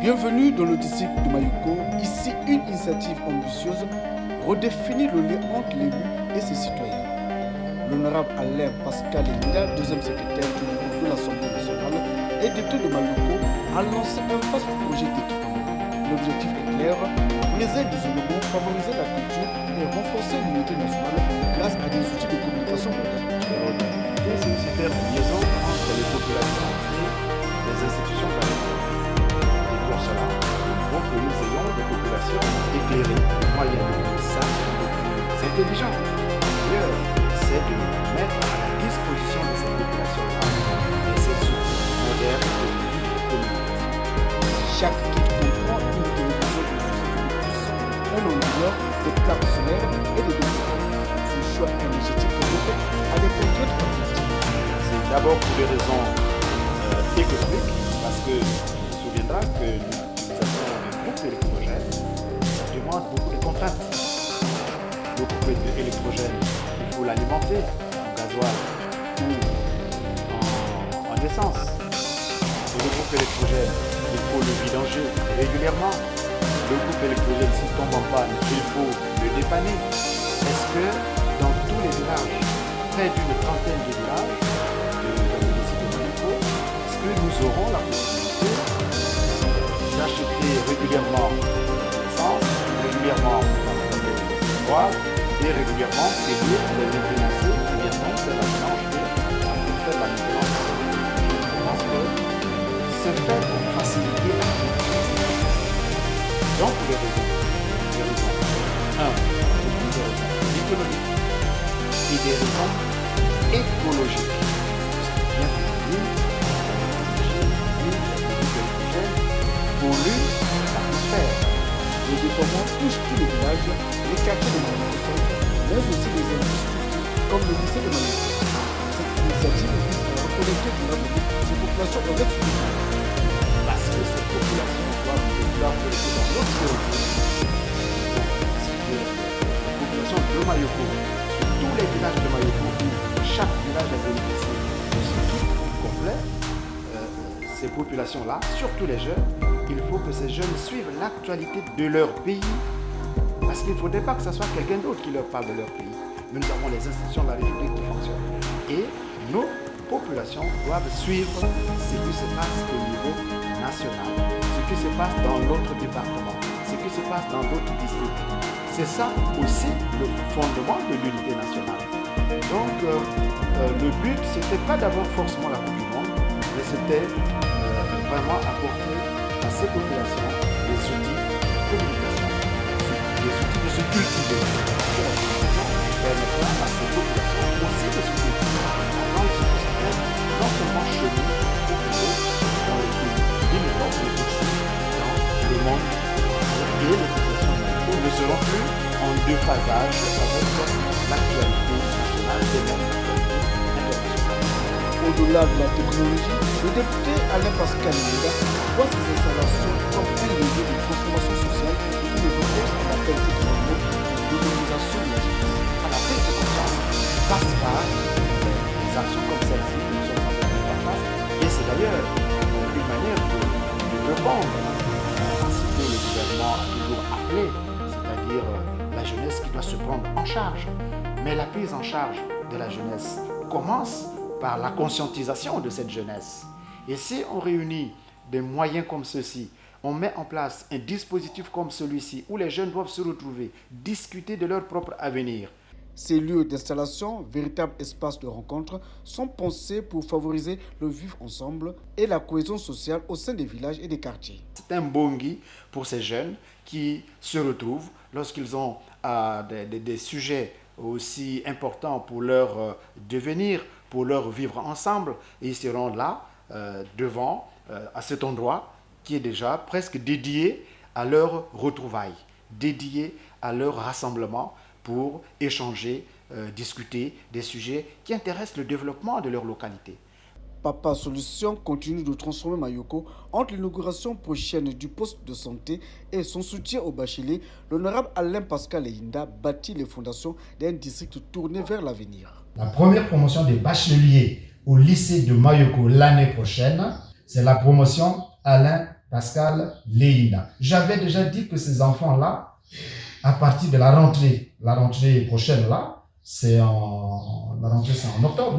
Bienvenue dans le district de Mayuko. Ici, une initiative ambitieuse redéfinit le lien entre l'élu et ses citoyens. L'honorable Alain Pascal Linda, deuxième secrétaire du groupe de l'Assemblée nationale et député de Mayuko, a lancé un vaste projet d'équipement. L'objectif est clair, briser l'isolement, favoriser la culture et renforcer l'unité nationale grâce à des outils de communication modernes. C'est aussi faire une liaison entre les populations et les institutions de la République. Et pour cela, il faut que nous ayons des populations éclairées, moyennement sages et intelligentes. D'ailleurs, c'est de mettre à la disposition de ces populations-là et ces outils modernes de communication. Chaque kit comprend une télévision de 60 pouces, un ordinateur, des plaques solaires et des documents. Ce choix énergétique répond à des contraintes objectives. C'est d'abord pour des raisons économiques, parce que tu te souviendras que l'utilisation d'un groupe électrogène demande beaucoup de contraintes. Le groupe électrogène, il faut l'alimenter en gasoil ou en essence. Et le groupe électrogène, il faut le vidanger régulièrement. Le groupe électrogène, s'il tombe en panne, il faut le dépanner. Est-ce que dans tous les villages, près d'une trentaine de villages, est-ce que nous aurons la possibilité d'acheter régulièrement l'essence, régulièrement le bois et régulièrement payer les maintenanciers qui viendront faire la vidange pour faire la maintenance? Je pense que c'est fait pour faciliter la vie. Donc, pour les raisons. Un, des raisons économiques et des raisons écologiques. Bien entendu, pollue l'atmosphère. Le déploiement touche tous les villages, les quartiers de Mayuko, mais aussi les industries comme le lycée de Mayuko. Cette initiative vise à reconnecter durablement ces populations avec le pays. Parce que ces populations doivent pouvoir rester dans notre territoire. Les populations de Mayuko, sur tous les villages de Mayuko, chaque village a bénéficié de ce kit complet. Ces populations-là, surtout les jeunes, il faut que ces jeunes suivent l'actualité de leur pays. Parce qu'il ne faudrait pas que ce soit quelqu'un d'autre qui leur parle de leur pays. Mais nous avons les institutions de la République qui fonctionnent. Et nos populations doivent suivre ce qui se passe au niveau national, ce qui se passe dans l'autre département, ce qui se passe dans d'autres districts. C'est ça aussi le fondement de l'unité nationale. Donc, le but, ce n'était pas d'avoir forcément la Coupe du Monde, mais c'était vraiment apporter à ces populations des outils de communication, des outils de se cultiver. Permettant à ces populations aussi de se cultiver, apprendre ce qui s'appelle non seulement chez nous, au bureau, dans les pays limitrophes, mais aussi dans le monde. Et les populations ne seront plus en déphasage avec l'actualité nationale et même l'actualité internationale. Au-delà de la technologie, le député Alain Pascal Linda voit ces installations comme un levier de transformation sociale qui ne repose à la qualité de l'homme et de l'organisation de la jeunesse. À la prise de conscience passe par des actions comme celle-ci que nous sommes en train de mettre en place. Et c'est d'ailleurs une manière de répondre à ce que le gouvernement a toujours appelé, c'est-à-dire la jeunesse qui doit se prendre en charge. Mais la prise en charge de la jeunesse commence par la conscientisation de cette jeunesse. Et si on réunit des moyens comme ceux-ci, on met en place un dispositif comme celui-ci où les jeunes doivent se retrouver, discuter de leur propre avenir. Ces lieux d'installation, véritables espaces de rencontre, sont pensés pour favoriser le vivre ensemble et la cohésion sociale au sein des villages et des quartiers. C'est un bongi pour ces jeunes qui se retrouvent lorsqu'ils ont des sujets aussi importants pour leur devenir, pour leur vivre ensemble, et ils seront là, devant, à cet endroit qui est déjà presque dédié à leur retrouvailles, dédié à leur rassemblement pour échanger, discuter des sujets qui intéressent le développement de leur localité. Papa Solution continue de transformer Mayuko. Entre l'inauguration prochaine du poste de santé et son soutien aux bacheliers, l'honorable Alain Pascal Linda bâtit les fondations d'un district tourné vers l'avenir. La première promotion des bacheliers au lycée de Mayuko l'année prochaine, c'est la promotion Alain Pascal Leïna. J'avais déjà dit que ces enfants-là, à partir de la rentrée prochaine là, la rentrée c'est en octobre,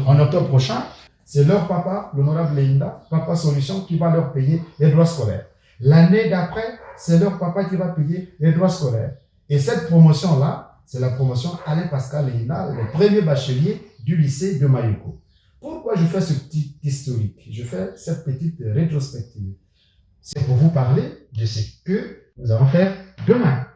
en octobre prochain, c'est leur papa, l'honorable Leïna, Papa Solution, qui va leur payer les droits scolaires. L'année d'après, c'est leur papa qui va payer les droits scolaires. Et cette promotion-là, c'est la promotion Alain Pascal Leïna, le premier bachelier du lycée de Mayoko. Pourquoi je fais ce petit historique? Je fais cette petite rétrospective. C'est pour vous parler de ce que nous allons faire demain.